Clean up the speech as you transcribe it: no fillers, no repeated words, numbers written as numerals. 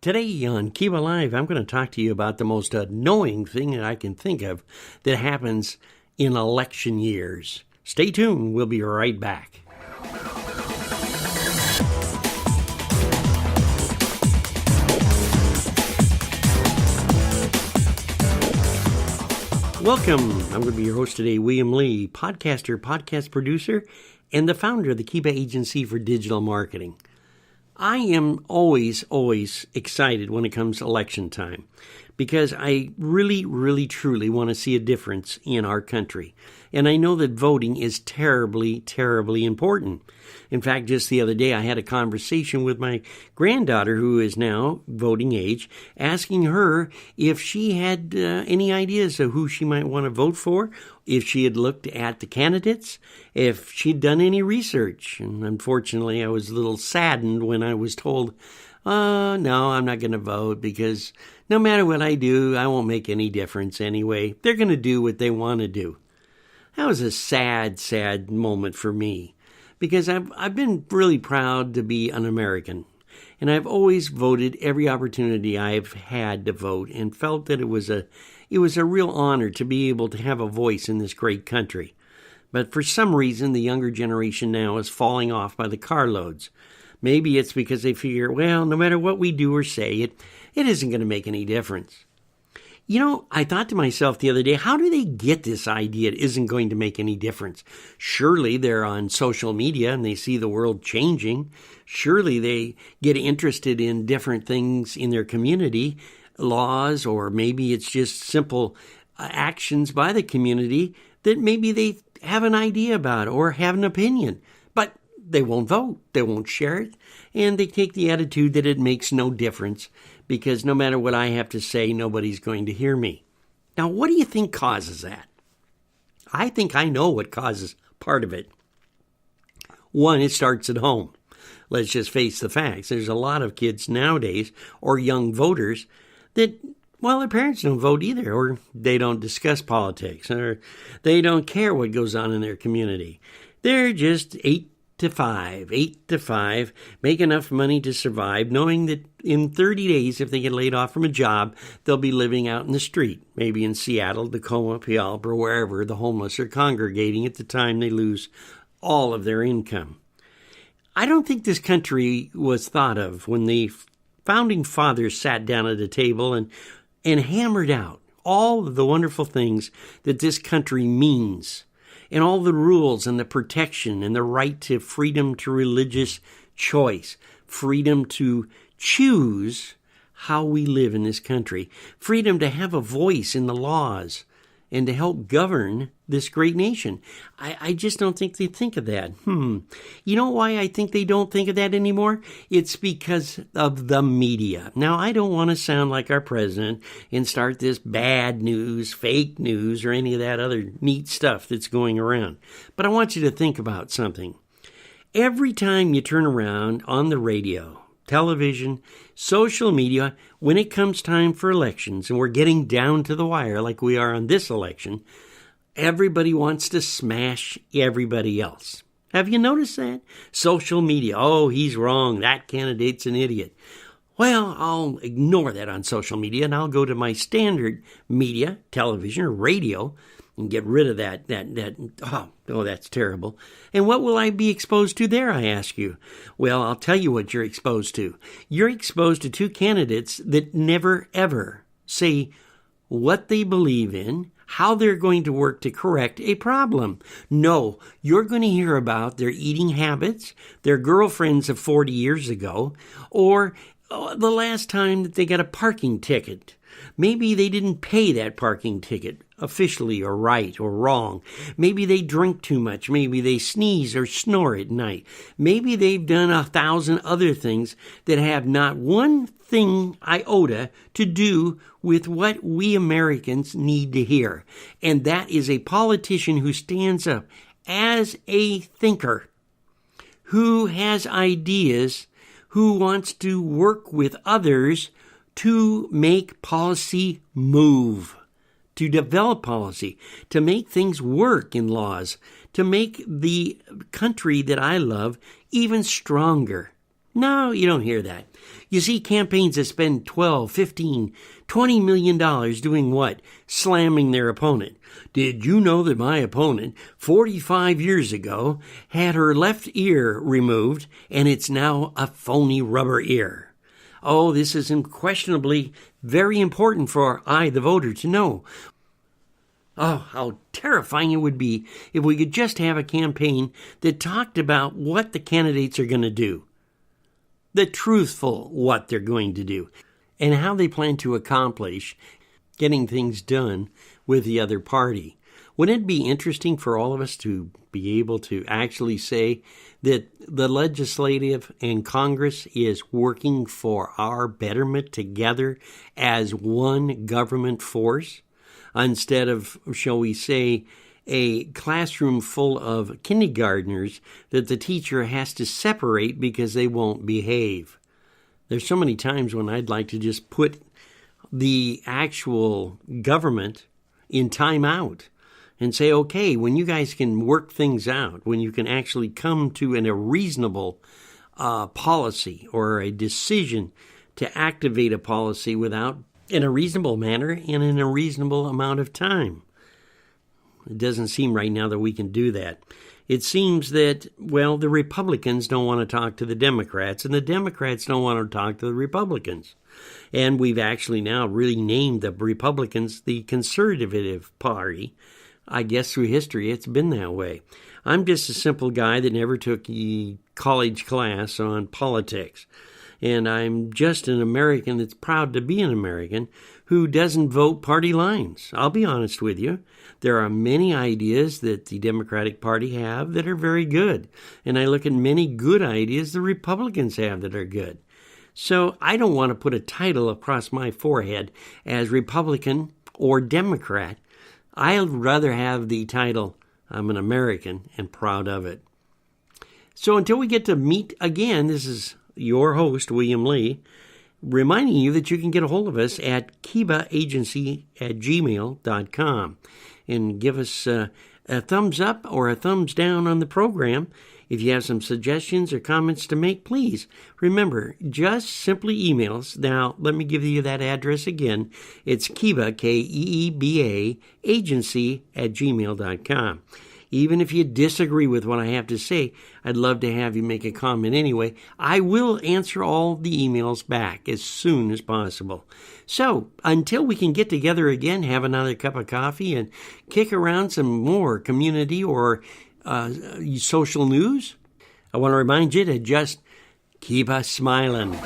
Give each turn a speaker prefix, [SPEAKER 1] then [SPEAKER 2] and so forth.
[SPEAKER 1] Today on Keeba-Live, I'm going to talk to you about the most annoying thing that I can think of that happens in election years. Stay tuned. We'll be right back. Welcome. I'm going to be your host today, William Lee, podcaster, podcast producer, and the founder of the Keeba Agency for Digital Marketing. I am always excited when it comes to election time because I really, truly want to see a difference in our country. And I know that voting is terribly important. In fact, just the other day, I had a conversation with my granddaughter, who is now voting age, asking her if she had any ideas of who she might want to vote for, if she had looked at the candidates, if she'd done any research. And unfortunately, I was a little saddened when I was told, no, I'm not going to vote because no matter what I do, I won't make any difference anyway. They're going to do what they want to do. That was a sad moment for me because I've been really proud to be an American. And I've always voted every opportunity I've had to vote and felt that it was a real honor to be able to have a voice in this great country. But for some reason, the younger generation now is falling off by the carloads. Maybe it's because they figure, well, no matter what we do or say, it isn't going to make any difference. You know, I thought to myself the other day, how do they get this idea it isn't going to make any difference? Surely they're on social media and they see the world changing. Surely they get interested in different things in their community, laws, or maybe it's just simple actions by the community that maybe they have an idea about or have an opinion. But they won't vote, they won't share it, and they take the attitude that it makes no difference because no matter what I have to say, nobody's going to hear me. Now, what do you think causes that? I think I know what causes part of it. One, it starts at home. Let's just face the facts. There's a lot of kids nowadays, or young voters, that, well, their parents don't vote either, or they don't discuss politics, or they don't care what goes on in their community. They're just 8 to 5, make enough money to survive, knowing that in 30 days, if they get laid off from a job, they'll be living out in the street, maybe in Seattle, Tacoma, Puyallup, or wherever the homeless are congregating at the time they lose all of their income. I don't think this country was thought of when the founding fathers sat down at a table and hammered out all of the wonderful things that this country means, and all the rules and the protection and the right to freedom to religious choice, freedom to choose how we live in this country, freedom to have a voice in the laws and to help govern this great nation. I just don't think they think of that. You know why I think they don't think of that anymore? It's because of the media. Now, I don't want to sound like our president and start this bad news, fake news, or any of that other neat stuff that's going around. But I want you to think about something. Every time you turn around on the radio, television, social media, when it comes time for elections, and we're getting down to the wire like we are on this election, everybody wants to smash everybody else. Have you noticed that? Social media, oh, he's wrong, that candidate's an idiot. Well, I'll ignore that on social media, and I'll go to my standard media, television or radio, and get rid of that, that's terrible. And what will I be exposed to there, I ask you? Well, I'll tell you what you're exposed to. You're exposed to two candidates that never, ever say what they believe in, how they're going to work to correct a problem. No, you're going to hear about their eating habits, their girlfriends of 40 years ago, or the last time that they got a parking ticket. Maybe they didn't pay that parking ticket officially or right or wrong. Maybe they drink too much. Maybe they sneeze or snore at night. Maybe they've done 1,000 other things that have not one thing iota to do with what we Americans need to hear. And that is a politician who stands up as a thinker, who has ideas, who wants to work with others to make policy move, to develop policy, to make things work in laws, to make the country that I love even stronger. No, you don't hear that. You see campaigns that spend $12, $15, $20 million doing what? Slamming their opponent. Did you know that my opponent, 45 years ago, had her left ear removed and it's now a phony rubber ear? Oh, this is unquestionably very important for I, the voter, to know. Oh, how terrifying it would be if we could just have a campaign that talked about what the candidates are going to do. The truthful what they're going to do, and how they plan to accomplish getting things done with the other party. Wouldn't it be interesting for all of us to be able to actually say that the legislative and Congress is working for our betterment together as one government force, instead of, shall we say, a classroom full of kindergartners that the teacher has to separate because they won't behave? There's so many times when I'd like to just put the actual government in time out and say, okay, when you guys can work things out, when you can actually come to a reasonable policy or a decision to activate a policy in a reasonable manner and in a reasonable amount of time. It doesn't seem right now that we can do that. It seems that, well, the Republicans don't want to talk to the Democrats, and the Democrats don't want to talk to the Republicans. And we've actually now really named the Republicans the Conservative Party. I guess through history it's been that way. I'm just a simple guy that never took a college class on politics. And I'm just an American that's proud to be an American who doesn't vote party lines. I'll be honest with you. There are many ideas that the Democratic Party have that are very good. And I look at many good ideas the Republicans have that are good. So I don't want to put a title across my forehead as Republican or Democrat. I'd rather have the title, I'm an American and proud of it. So until we get to meet again, this is your host, William Lee, reminding you that you can get a hold of us at keeba-agency@gmail.com and give us a thumbs up or a thumbs down on the program. If you have some suggestions or comments to make, please remember, just simply email us. Now, let me give you that address again. It's Keeba, Keeba, agency@gmail.com. Even if you disagree with what I have to say, I'd love to have you make a comment anyway. I will answer all the emails back as soon as possible. So, until we can get together again, have another cup of coffee, and kick around some more community or social news, I want to remind you to just keep us smiling.